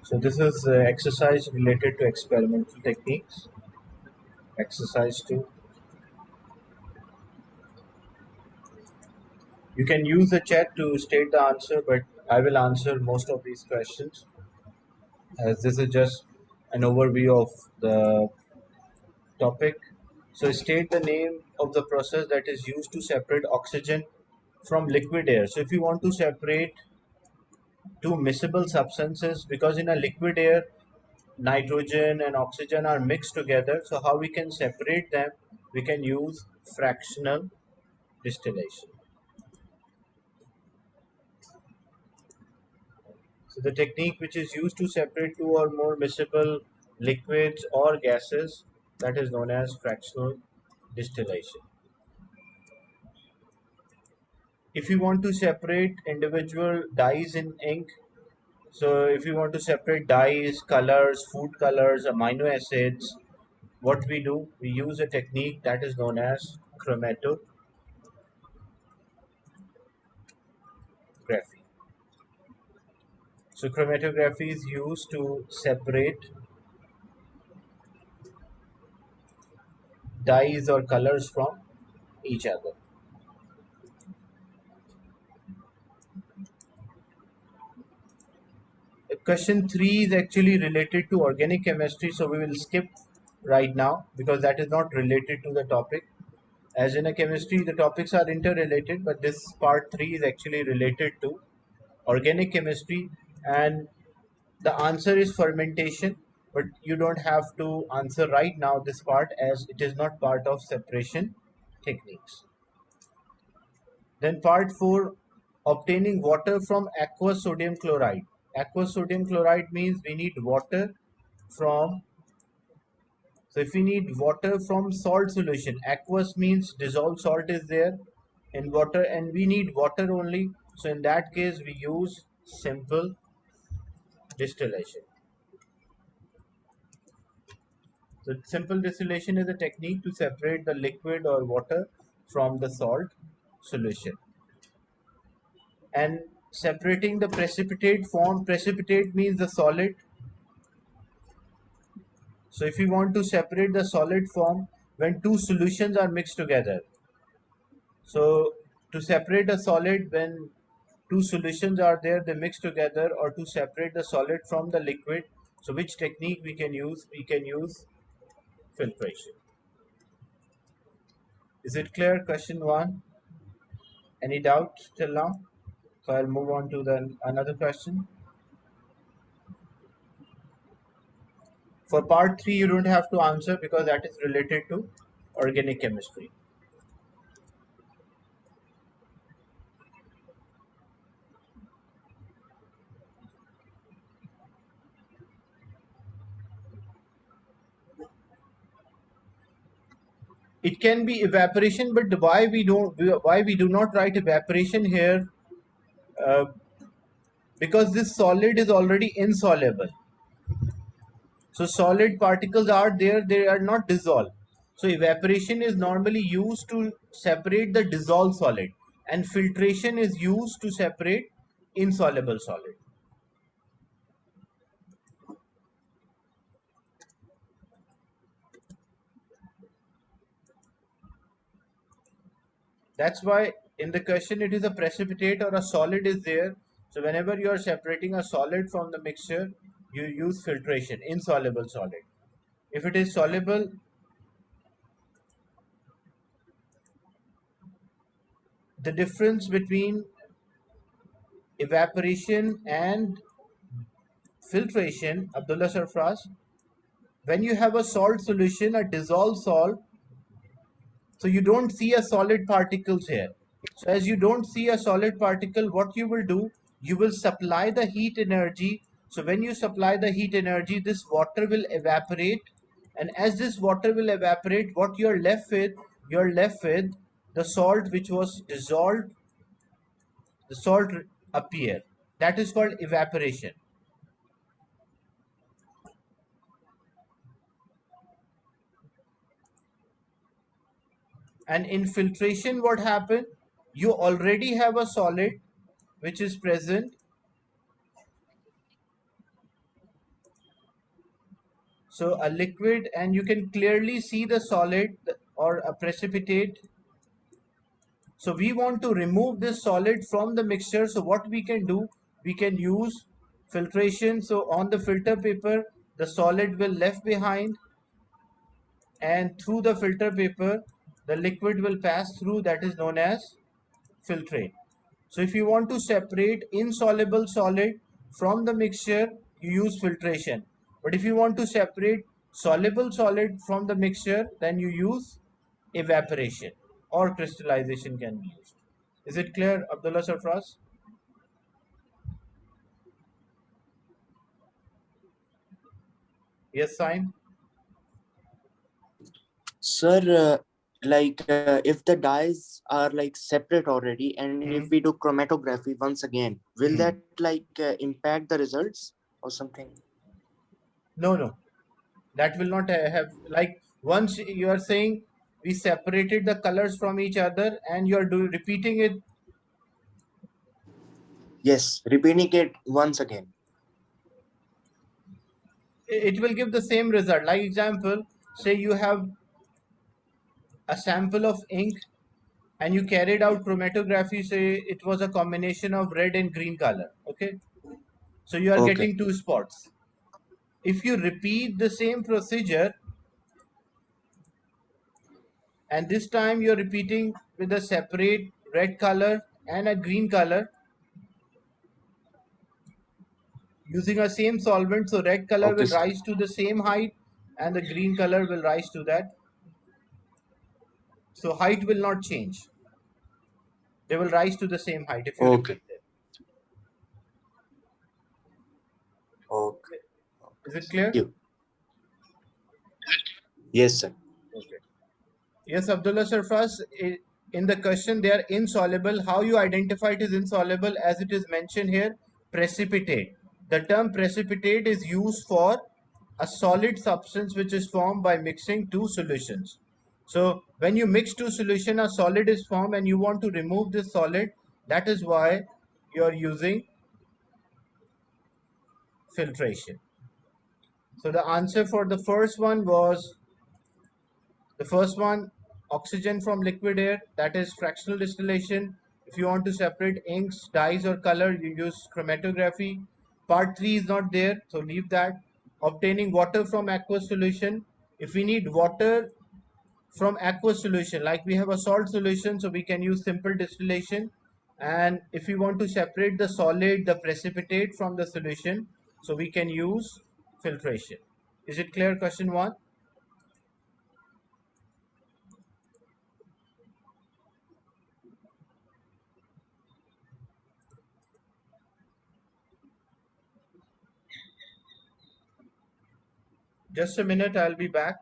So this is exercise related to experimental techniques. Exercise 2. You can use the chat to state the answer, but I will answer most of these questions as this is just an overview of the topic. So state the name of the process that is used to separate oxygen from liquid air. So if you want to separate two miscible substances, because in a liquid air nitrogen and oxygen are mixed together, so how we can separate them? We can use fractional distillation. So the technique which is used to separate two or more miscible liquids or gases, that is known as fractional distillation. If you want to separate individual dyes in ink, so if you want to separate dyes, colors, food colors, amino acids, what we do, we use a technique that is known as chromatography. So chromatography is used to separate dyes or colors from each other. Question 3 is actually related to organic chemistry, so we will skip right now because that is not related to the topic. As in a chemistry, the topics are interrelated, but this part 3 is actually related to organic chemistry, and the answer is fermentation, but you don't have to answer right now this part as it is not part of separation techniques. Then part 4, obtaining water from aqueous sodium chloride. Aqueous sodium chloride means we need water from, so if we need water from salt solution, aqueous means dissolved salt is there in water and we need water only. So in that case we use simple distillation. So simple distillation is a technique to separate the liquid or water from the salt solution. And separating the precipitate form, precipitate means the solid. So if you want to separate the solid form when two solutions are mixed together. So to separate a solid when two solutions are there, they mix together, or to separate the solid from the liquid. So which technique we can use? We can use filtration. Is it clear? Question 1. Any doubt till now? So I'll move on to the another question. For part 3, you don't have to answer because that is related to organic chemistry. It can be evaporation, but why we do not write evaporation here? Uh, because this solid is already insoluble. So solid particles are there, they are not dissolved. So evaporation is normally used to separate the dissolved solid, and filtration is used to separate insoluble solid. That's why in the question it is a precipitate or a solid is there. So whenever you are separating a solid from the mixture, you use filtration, insoluble solid. If it is soluble, the difference between evaporation and filtration, Abdullah Sarfraz, when you have a salt solution, a dissolved salt, so you don't see a solid particles here. So as you don't see a solid particle, what you will do, you will supply the heat energy. So when you supply the heat energy, this water will evaporate, and as this water will evaporate, what you're left with, you're left with the salt which was dissolved, the salt appear. That is called evaporation. And in filtration, what happened? You already have a solid which is present, So a liquid, and you can clearly see the solid or a precipitate. So we want to remove this solid from the mixture. So what we can do, we can use filtration. So on the filter paper, the solid will left behind, and through the filter paper, the liquid will pass through, that is known as filtrate. So if you want to separate insoluble solid from the mixture, you use filtration. But if you want to separate soluble solid from the mixture, then you use evaporation or crystallization can be used. Is it clear, Abdullah Sarfraz? Yes, Saim? Sir, if the dyes are like separate already, and if we do chromatography once again, will that impact the results or something? No, no. That will not have, like, once you are saying we separated the colors from each other and you are repeating it. Yes, repeating it once again. It will give the same result. Like example, say you have a sample of ink and you carried out chromatography, say it was a combination of red and green color, okay, so you are Okay. getting two spots. If you repeat the same procedure and this time you're repeating with a separate red color and a green color using a same solvent, so red color Okay, will sir. rise to the same height and the green color will rise to that, so height will not change, they will rise to the same height if you Okay. repeat them. Okay. Is it Thank clear? you. Yes, sir. Okay. Yes, Abdullah Sarfraz, in the question they are insoluble. How you identify it is insoluble? As it is mentioned here, precipitate. The term precipitate is used for a solid substance which is formed by mixing two solutions. So when you mix two solutions, a solid is formed and you want to remove this solid. That is why you are using filtration. So the answer for the first one was the first one, oxygen from liquid air, that is fractional distillation. If you want to separate inks, dyes, or color, you use chromatography. Part 3 is not there, so leave that. Obtaining water from aqueous solution. If we need water from aqueous solution, like we have a salt solution, so we can use simple distillation. And if we want to separate the solid, the precipitate from the solution, so we can use filtration. Is it clear, question 1? Just a minute, I'll be back.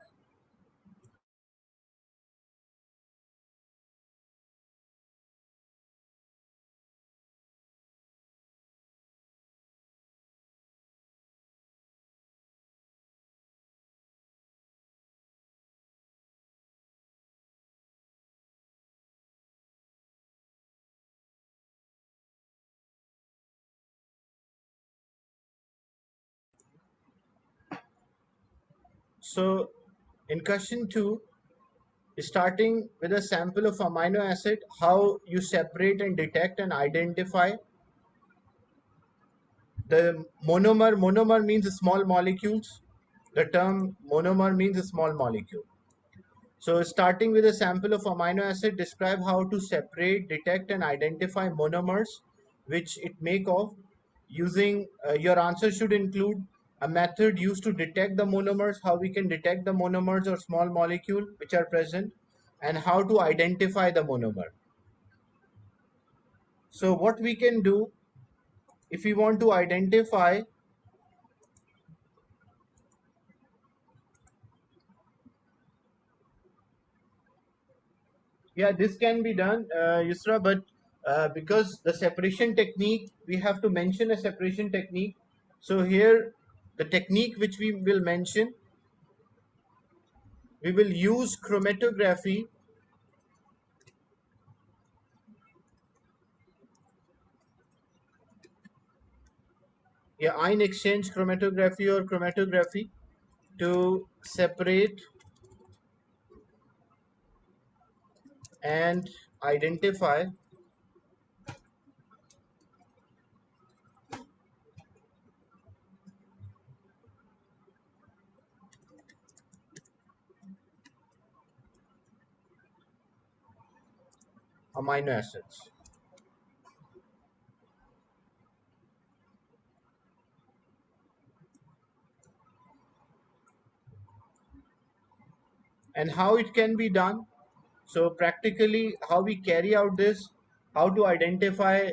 So in question 2, starting with a sample of amino acid, how you separate and detect and identify the monomer. Monomer means small molecules. The term monomer means a small molecule. So starting with a sample of amino acid, describe how to separate, detect and identify monomers which it make of. Using your answer should include a method used to detect the monomers, how we can detect the monomers or small molecule which are present, and how to identify the monomer. So what we can do, if we want to identify, yeah, this can be done, Yusra, but because the separation technique, we have to mention a separation technique. So here, the technique which we will mention, we will use chromatography. Yeah, ion exchange chromatography or chromatography. to separate and identify amino acids. And how it can be done? So practically how we carry out this, how to identify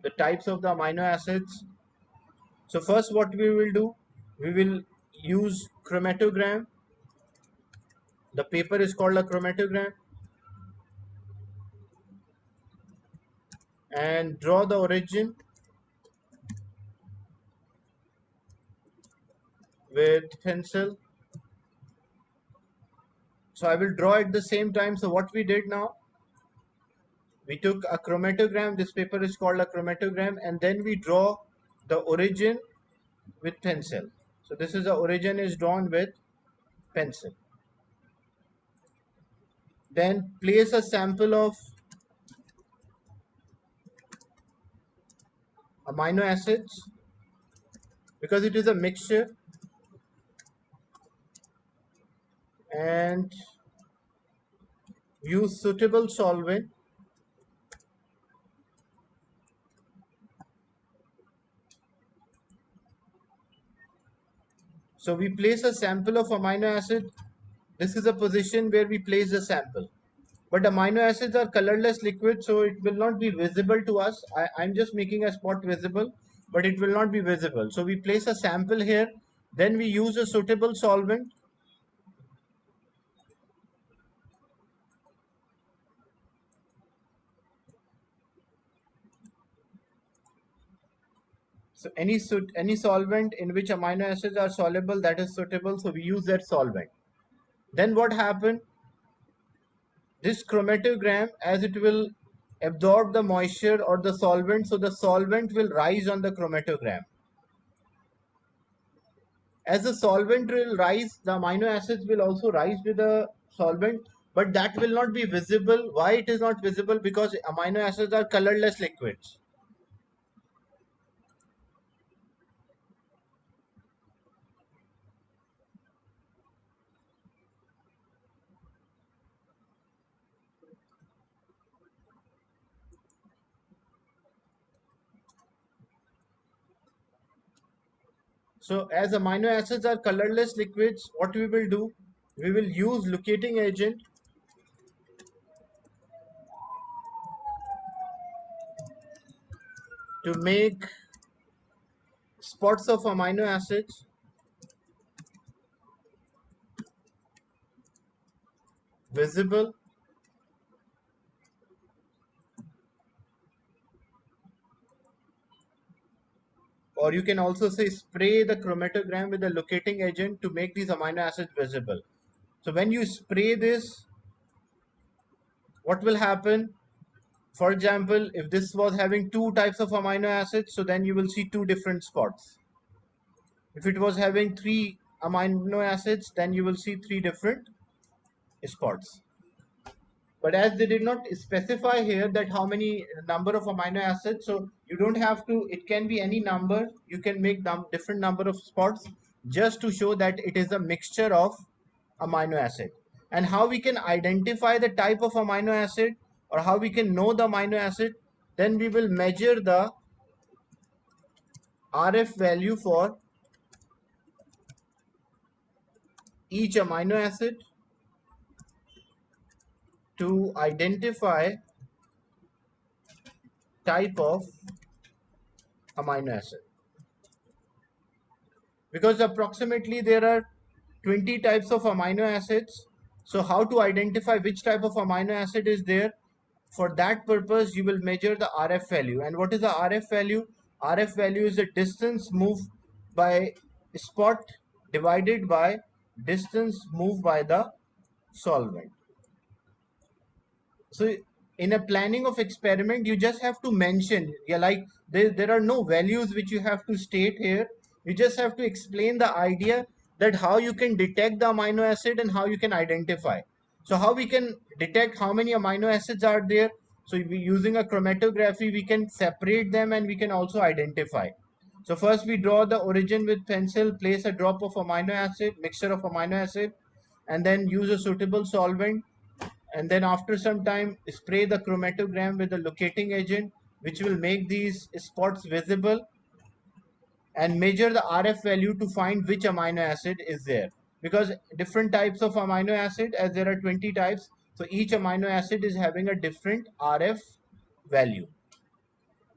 the types of the amino acids. So first what we will do, we will use chromatogram. The paper is called a chromatogram, and draw the origin with pencil. So I will draw at the same time. So what we did now, we took a chromatogram, this paper is called a chromatogram, and then we draw the origin with pencil. So this is the origin is drawn with pencil. Then place a sample of amino acids, because it is a mixture, and use suitable solvent. So we place a sample of amino acid. This is a position where we place the sample. But amino acids are colorless liquids, so it will not be visible to us. I'm just making a spot visible, but it will not be visible. So we place a sample here, then we use a suitable solvent. So any solvent in which amino acids are soluble, that is suitable, so we use that solvent. Then what happened? This chromatogram, as it will absorb the moisture or the solvent, so the solvent will rise on the chromatogram. As the solvent will rise, the amino acids will also rise with the solvent, but that will not be visible. Why it is not visible? Because amino acids are colorless liquids. So as amino acids are colorless liquids, what we will do, we will use locating agent to make spots of amino acids visible, or you can also say spray the chromatogram with a locating agent to make these amino acids visible. So when you spray this, what will happen? For example, if this was having two types of amino acids, so then you will see two different spots. If it was having three amino acids, then you will see three different spots. But as they did not specify here that how many number of amino acids, so you don't have to, it can be any number, you can make different number of spots just to show that it is a mixture of amino acid. And how we can identify the type of amino acid, or how we can know the amino acid, then we will measure the RF value for each amino acid to identify type of amino acid, because approximately there are 20 types of amino acids. So how to identify which type of amino acid is there? For that purpose, you will measure the RF value. And what is the RF value? RF value is the distance moved by spot divided by distance moved by the solvent. So in a planning of experiment, you just have to mention, yeah, like there are no values which you have to state here. You just have to explain the idea that how you can detect the amino acid and how you can identify. So how we can detect how many amino acids are there? So using a chromatography, we can separate them and we can also identify. So first we draw the origin with pencil, place a drop of amino acid, mixture of amino acid, and then use a suitable solvent. And then after some time, spray the chromatogram with a locating agent, which will make these spots visible, and measure the RF value to find which amino acid is there. Because different types of amino acid, as there are 20 types, so each amino acid is having a different RF value.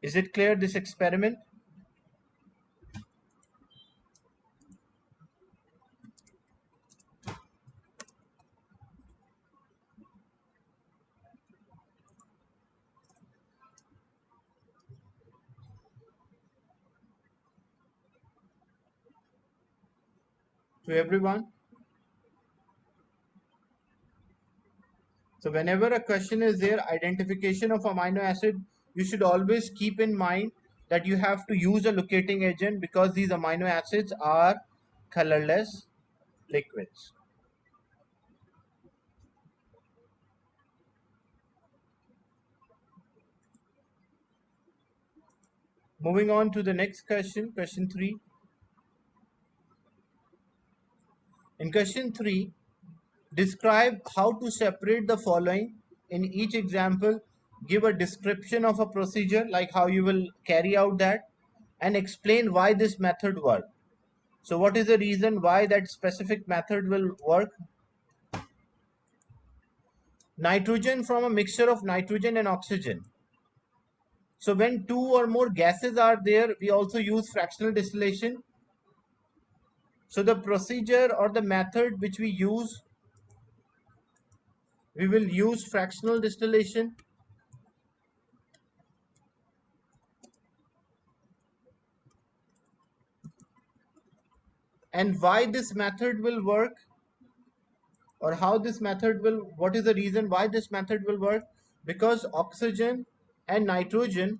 Is it clear, this experiment? To everyone? So whenever a question is there, identification of amino acid, you should always keep in mind that you have to use a locating agent because these amino acids are colorless liquids. Moving on to the next question, question 3. In question 3, describe how to separate the following. In each example, give a description of a procedure, like how you will carry out that, and explain why this method works. So what is the reason why that specific method will work? Nitrogen from a mixture of nitrogen and oxygen. So when two or more gases are there, we also use fractional distillation. So the procedure or the method which we use, we will use fractional distillation. And why this method will work, or how this method will, what is the reason why this method will work? Because oxygen and nitrogen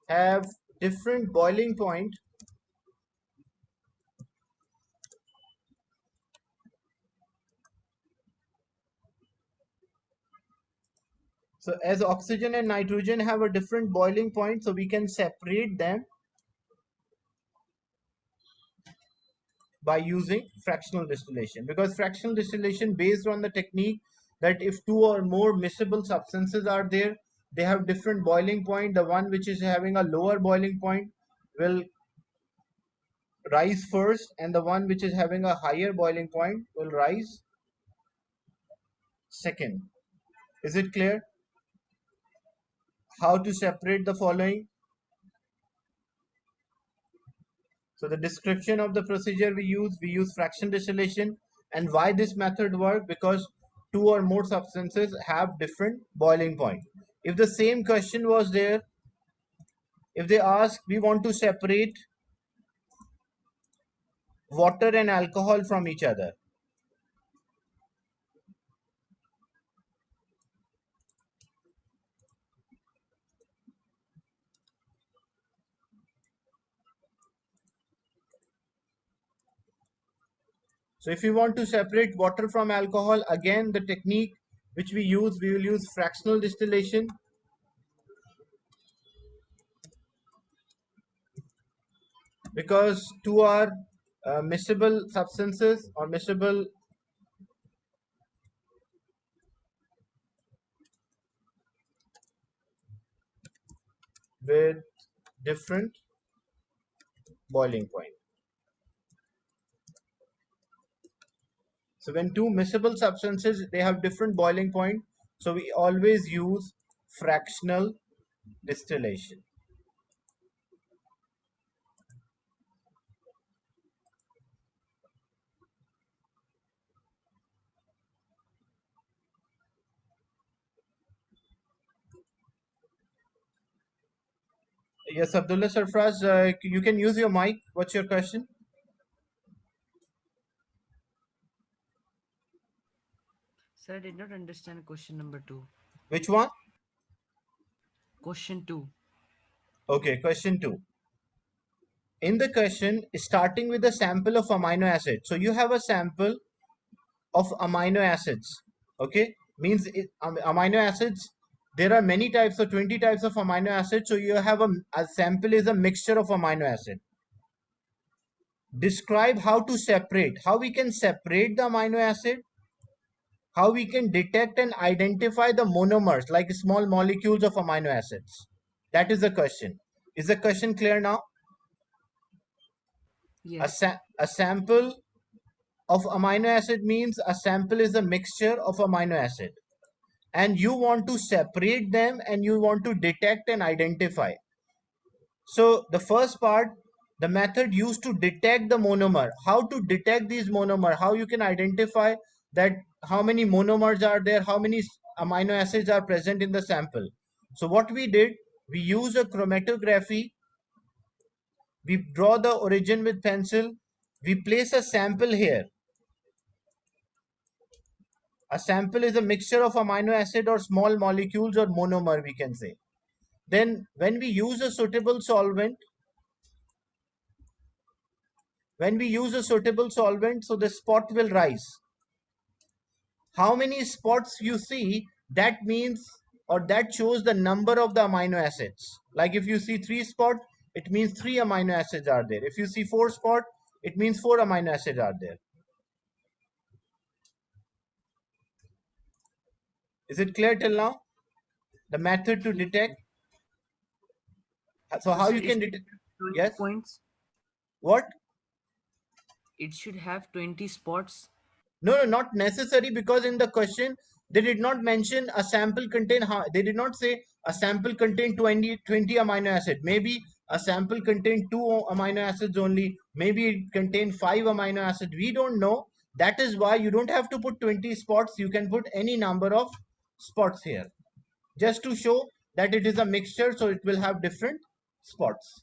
have different boiling point. So as oxygen and nitrogen have a different boiling point, so we can separate them by using fractional distillation. Because fractional distillation based on the technique that if two or more miscible substances are there, they have different boiling point. The one which is having a lower boiling point will rise first, and the one which is having a higher boiling point will rise second. Is it clear how to separate the following? So the description of the procedure we use fraction distillation. And why this method work? Because two or more substances have different boiling point. If the same question was there, if they ask, we want to separate water and alcohol from each other. So if you want to separate water from alcohol, again the technique which we will use fractional distillation. Because two are miscible substances or miscible with different boiling point. So when two miscible substances, they have different boiling point, so we always use fractional distillation. Yes, Abdullah Sarfraz, you can use your mic. What's your question? Sir, I did not understand question number 2. Which one? Question 2. Okay, question 2. in the question, starting with a sample of amino acids. So you have a sample of amino acids. Okay, means amino acids. There are many types, so 20 types of amino acids. So you have a sample is a mixture of amino acid. Describe how to separate, how we can separate the amino acid, how we can detect and identify the monomers, like small molecules of amino acids. That is the question. Is the question clear now? Yes. A sample of amino acid means a sample is a mixture of amino acid, and you want to separate them and you want to detect and identify. So the first part, the method used to detect the monomer, how to detect these monomer, how you can identify that how many monomers are there, how many amino acids are present in the sample. So what we did, we use a chromatography, we draw the origin with pencil, we place a sample here. A sample is a mixture of amino acid or small molecules or monomer, we can say. Then when we use a suitable solvent, so the spot will rise. How many spots you see, that means, or that shows the number of the amino acids. Like if you see 3 spots, it means 3 amino acids are there. If you see 4 spots, it means 4 amino acids are there. Is it clear till now? The method to Yes, detect. sir. So So how sir, you it can should detect? have 20 Yes. points. What? It should have 20 spots. No, not necessary, because in the question they did not mention a sample contain. They did not say a sample contain 20 amino acid. Maybe a sample contain 2 amino acids only. Maybe it contain 5 amino acids. We don't know. That is why you don't have to put 20 spots. You can put any number of spots here, just to show that it is a mixture. So it will have different spots.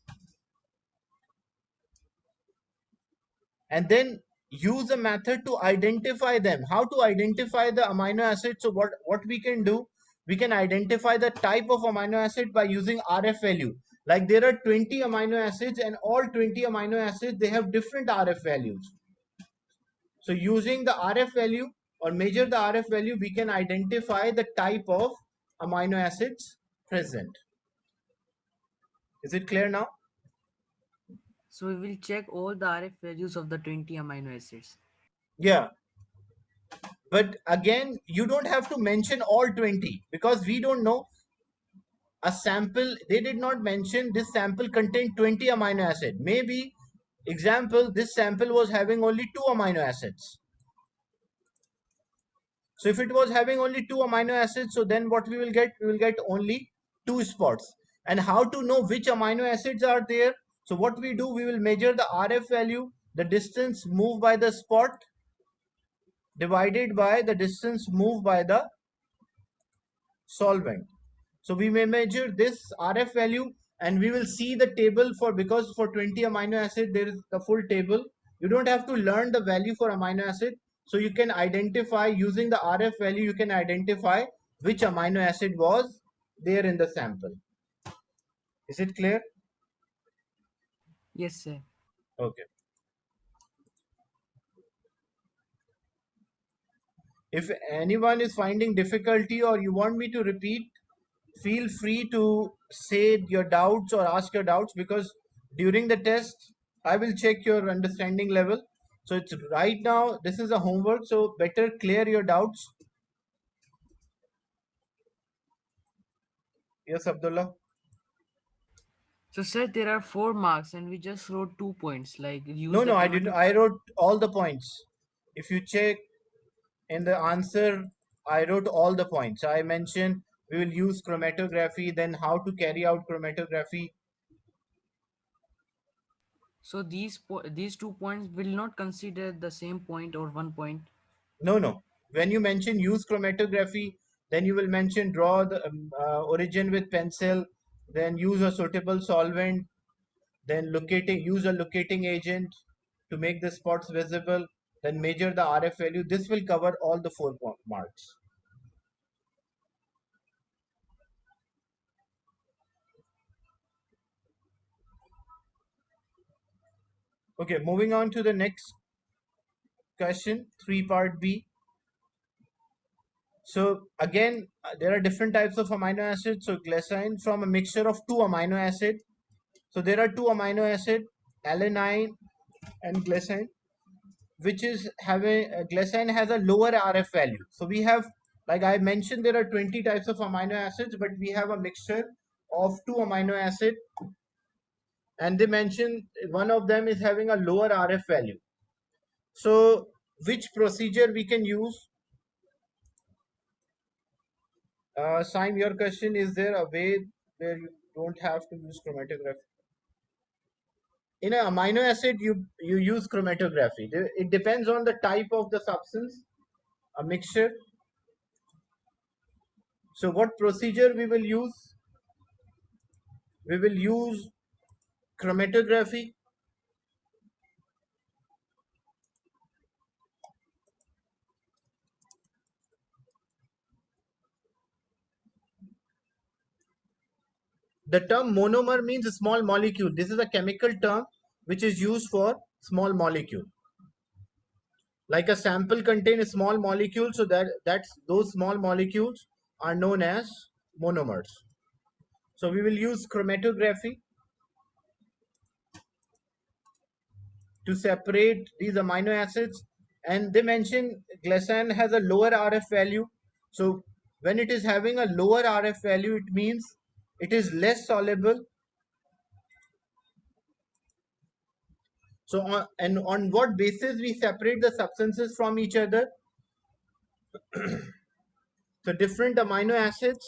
And then use a method to identify them. How to identify the amino acid? So what we can do, we can identify the type of amino acid by using RF value. Like there are 20 amino acids, and all 20 amino acids, they have different RF values. So using the RF value, or measure the RF value, we can identify the type of amino acids present. Is it clear now? So we will check all the RF values of the 20 amino acids. Yeah. But again, you don't have to mention all 20, because we don't know a sample. They did not mention this sample contained 20 amino acid. Maybe, example, this sample was having only 2 amino acids. So if it was having only 2 amino acids, so then what we will get, we will get only 2 spots. And how to know which amino acids are there? So what we do, we will measure the RF value, the distance moved by the spot divided by the distance moved by the solvent. So we may measure this RF value, and we will see the table for, because for 20 amino acid there is the full table. You don't have to learn the value for amino acid. So you can identify using the RF value, you can identify which amino acid was there in the sample. Is it clear? Yes, sir. Okay. If anyone is finding difficulty or you want me to repeat, feel free to say your doubts or ask your doubts, because during the test I will check your understanding level. So it's right now, this is a homework, so better clear your doubts. Yes, Abdullah. So sir, there are 4 marks and we just wrote 2 points. Like use the No, I didn't. chromatography. I wrote all the points. If you check in the answer, I wrote all the points. I mentioned we will use chromatography, then how to carry out chromatography. So these 2 points will not consider the same point or 1 point. No. When you mention use chromatography, then you will mention draw the origin with pencil, then use a suitable solvent, then use a locating agent to make the spots visible, then measure the RF value. This will cover all the 4 marks. Okay, moving on to the next question, 3 part B. So again, there are different types of amino acids. So glycine from a mixture of 2 amino acids. So there are 2 amino acids, alanine and glycine, which is having glycine has a lower RF value. So we have, like I mentioned, there are 20 types of amino acids, but we have a mixture of 2 amino acids, and they mentioned one of them is having a lower RF value. So which procedure we can use? Saim, your question, is there a way where you don't have to use chromatography? In an amino acid, you use chromatography. It depends on the type of the substance, a mixture. So what procedure we will use? We will use chromatography. The term monomer means a small molecule. This is a chemical term which is used for small molecule. Like a sample contain a small molecule, so that's those small molecules are known as monomers. So we will use chromatography to separate these amino acids, and they mention glycine has a lower RF value. So when it is having a lower RF value, it means it is less soluble. So on what basis we separate the substances from each other? So different amino acids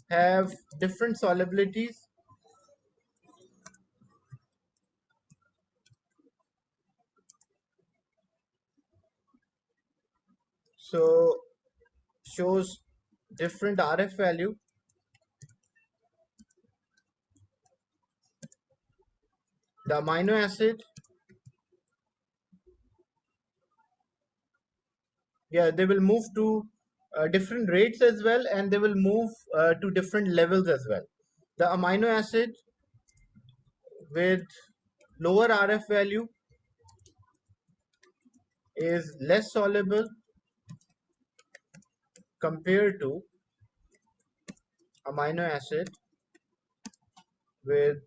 have different solubilities. So shows different RF value. The amino acid, yeah, they will move to different rates as well, and they will move to different levels as well. The amino acid with lower RF value is less soluble compared to amino acid with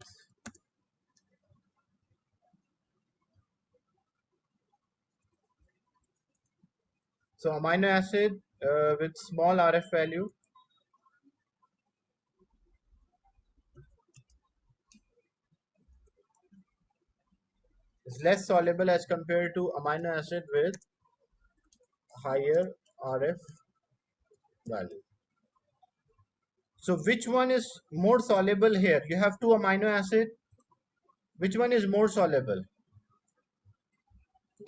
amino acid with small RF value is less soluble as compared to amino acid with higher RF value. So which one is more soluble here? You have 2 amino acid. Which one is more soluble?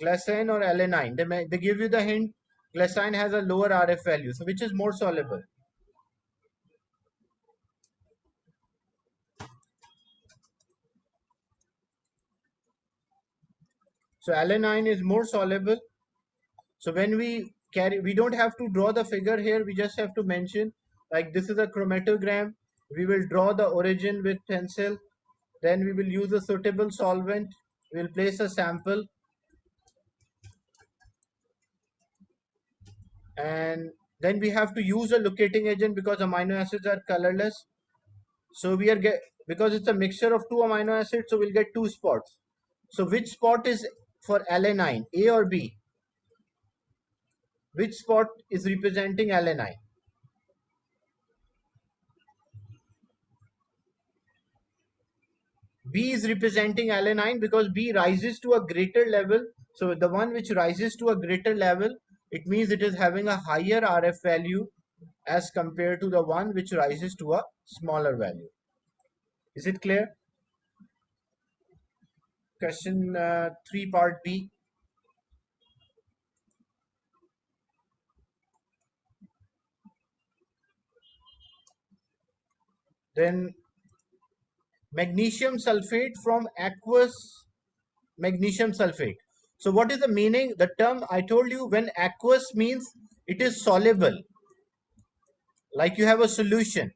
Glycine or alanine? They give you the hint. Glycine has a lower RF value. So which is more soluble? So alanine is more soluble. So when we carry, we don't have to draw the figure here. We just have to mention, like, this is a chromatogram. We will draw the origin with pencil. Then we will use a suitable solvent. We will place a sample, and then we have to use a locating agent because amino acids are colorless. So we are because it's a mixture of 2 amino acids, so we'll get 2 spots. So which spot is for alanine, A or B? Which spot is representing alanine? B is representing alanine because B rises to a greater level. So the one which rises to a greater level, it means it is having a higher RF value as compared to the one which rises to a smaller value. Is it clear? Question 3 part B. Then magnesium sulfate from aqueous magnesium sulfate. So what is the meaning? The term I told you, when aqueous means it is soluble, like you have a solution.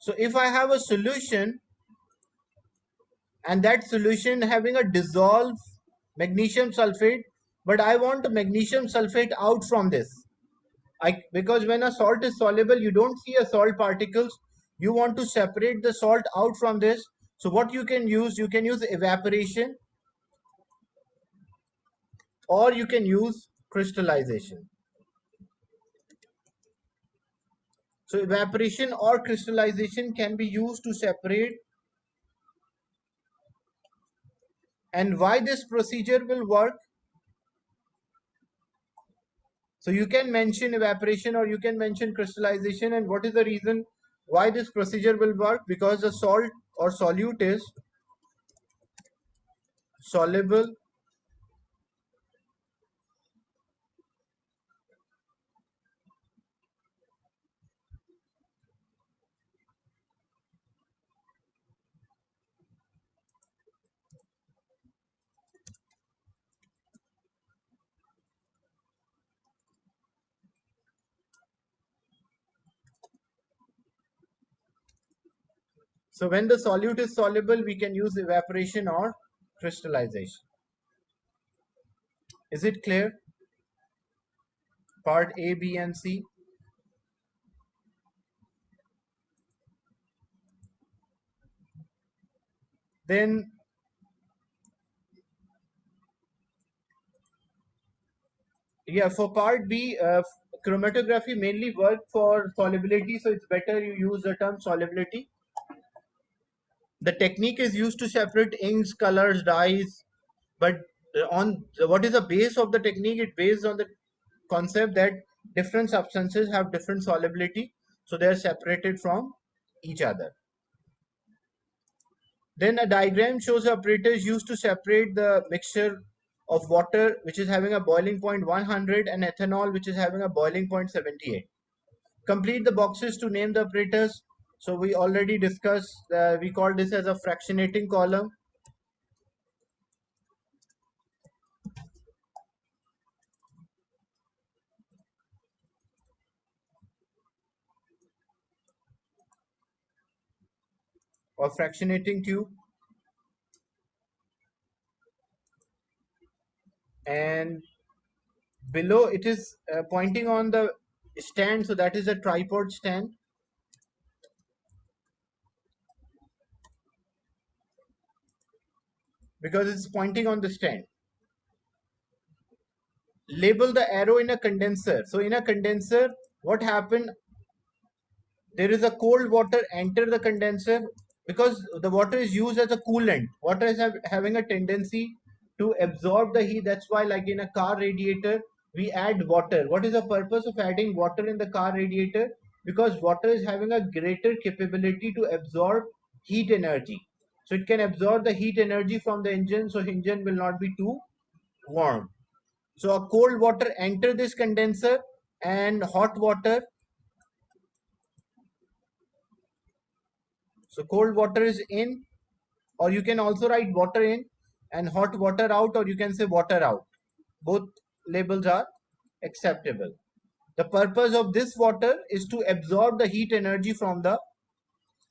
So if I have a solution and that solution having a dissolved magnesium sulfate, but I want magnesium sulfate out from this. Because when a salt is soluble, you don't see a salt particles. You want to separate the salt out from this. So what you can use evaporation, or you can use crystallization. So evaporation or crystallization can be used to separate. And why this procedure will work? So you can mention evaporation or you can mention crystallization. And what is the reason why this procedure will work? Because the salt or solute is soluble So when the solute is soluble, we can use evaporation or crystallization. Is it clear? Part A, B, and C. Then yeah, for part B, chromatography mainly work for solubility, so it's better you use the term solubility. The technique is used to separate inks, colors, dyes, but on what is the base of the technique? It based on the concept that different substances have different solubility, so they are separated from each other. Then a diagram shows operators used to separate the mixture of water which is having a boiling point 100 and ethanol which is having a boiling point 78. Complete the boxes to name the operators. So we already discussed, we call this as a fractionating column. Or fractionating tube, and below it is pointing on the stand, so that is a tripod stand. Because it's pointing on the stand. Label the arrow in a condenser. So in a condenser, what happened? There is a cold water enter the condenser, because the water is used as a coolant. Water is having a tendency to absorb the heat. That's why, like in a car radiator, we add water. What is the purpose of adding water in the car radiator? Because water is having a greater capability to absorb heat energy. So it can absorb the heat energy from the engine, so engine will not be too warm. So a cold water enter this condenser, and hot water. So cold water is in, or you can also write water in, and hot water out, or you can say water out. Both labels are acceptable. The purpose of this water is to absorb the heat energy from the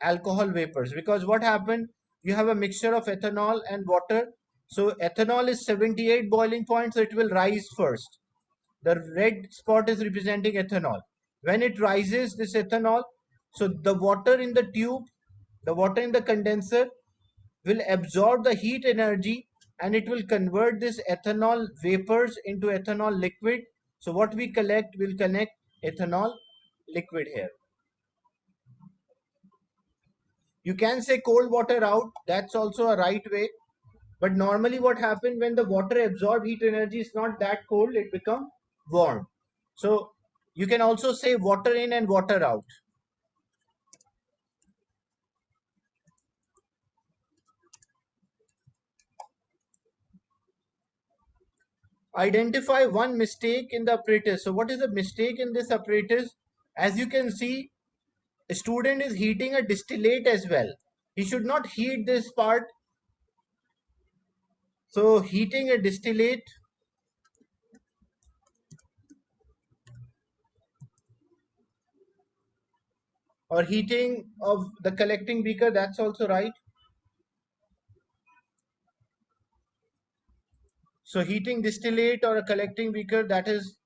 alcohol vapors, because what happened, you have a mixture of ethanol and water. So ethanol is 78 boiling point, so it will rise first. The red spot is representing ethanol. When it rises, this ethanol, so the water in the tube, the water in the condenser will absorb the heat energy, and it will convert this ethanol vapors into ethanol liquid. So what we collect will connect ethanol liquid here. You can say cold water out, that's also a right way. But normally what happens, when the water absorb heat energy, is not that cold, it become warm. So you can also say water in and water out. Identify one mistake in the apparatus. So what is the mistake in this apparatus? As you can see, a student is heating a distillate as well. He should not heat this part. So heating a distillate or heating of the collecting beaker, that's also right. So heating distillate or a collecting beaker, that is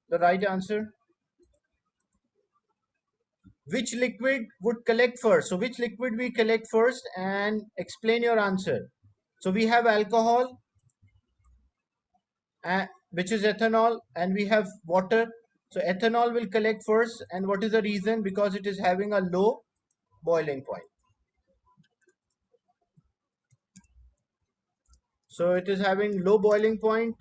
the right answer. Which liquid would collect first? So which liquid we collect first, and explain your answer. So we have alcohol, which is ethanol, and we have water. So ethanol will collect first, and what is the reason? Because it is having a low boiling point. So it is having low boiling point.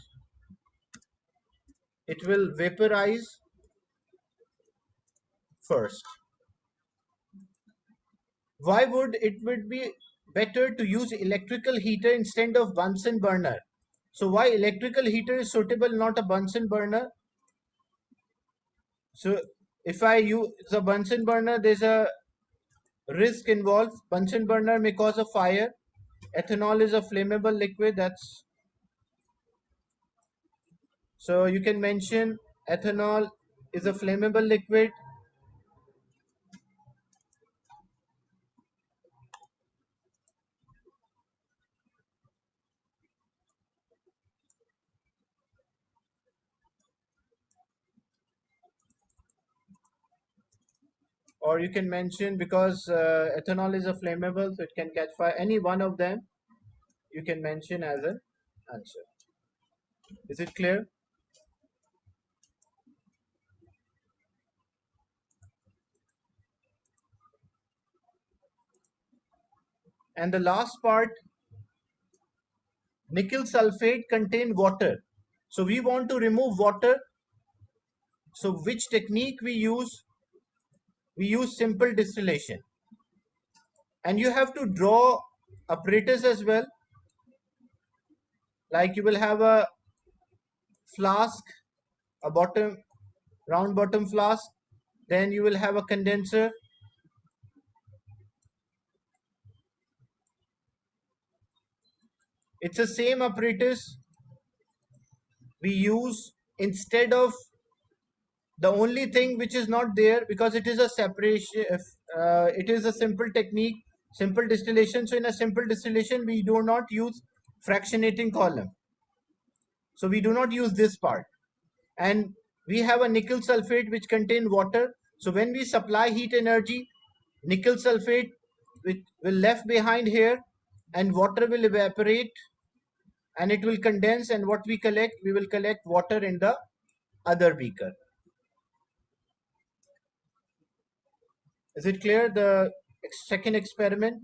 It will vaporize first. Why would it be better to use electrical heater instead of Bunsen burner? So why electrical heater is suitable, not a Bunsen burner? So if I use the Bunsen burner, there's a risk involved. Bunsen burner may cause a fire. Ethanol is a flammable liquid. That's so you can mention ethanol is a flammable liquid. Or you can mention because ethanol is a flammable, so it can catch fire. Any one of them you can mention as an answer. Is it clear? And the last part, nickel sulfate contain water. So we want to remove water. So which technique we use? We use simple distillation. And you have to draw apparatus as well. Like you will have a flask, a bottom, round bottom flask. Then you will have a condenser. It's the same apparatus we use instead of the only thing which is not there, because it is a separation, it is a simple technique, simple distillation. So in a simple distillation we do not use fractionating column, so we do not use this part. And we have a nickel sulfate which contain water. So when we supply heat energy, nickel sulfate which will left behind here, and water will evaporate and it will condense, and what we collect, we will collect water in the other beaker. Is it clear? The second experiment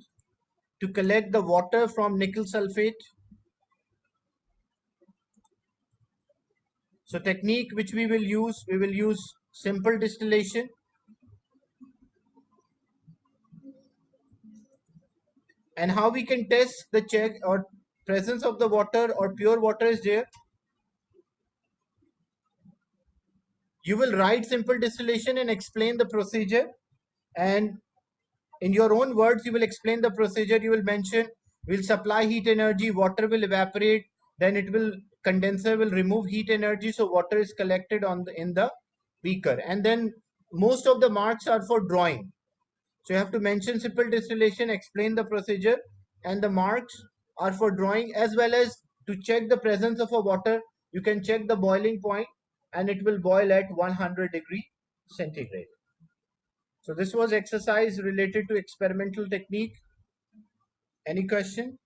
to collect the water from nickel sulfate. So technique which we will use simple distillation. And how we can test the check or presence of the water or pure water is there. You will write simple distillation and explain the procedure, and in your own words you will explain the procedure. You will mention, we'll supply heat energy, water will evaporate, then it will, condenser will remove heat energy, so water is collected on the in the beaker. And then most of the marks are for drawing, so you have to mention simple distillation, explain the procedure, and the marks are for drawing, as well as to check the presence of a water. You can check the boiling point and it will boil at 100°C. So this was exercise related to experimental technique. Any question?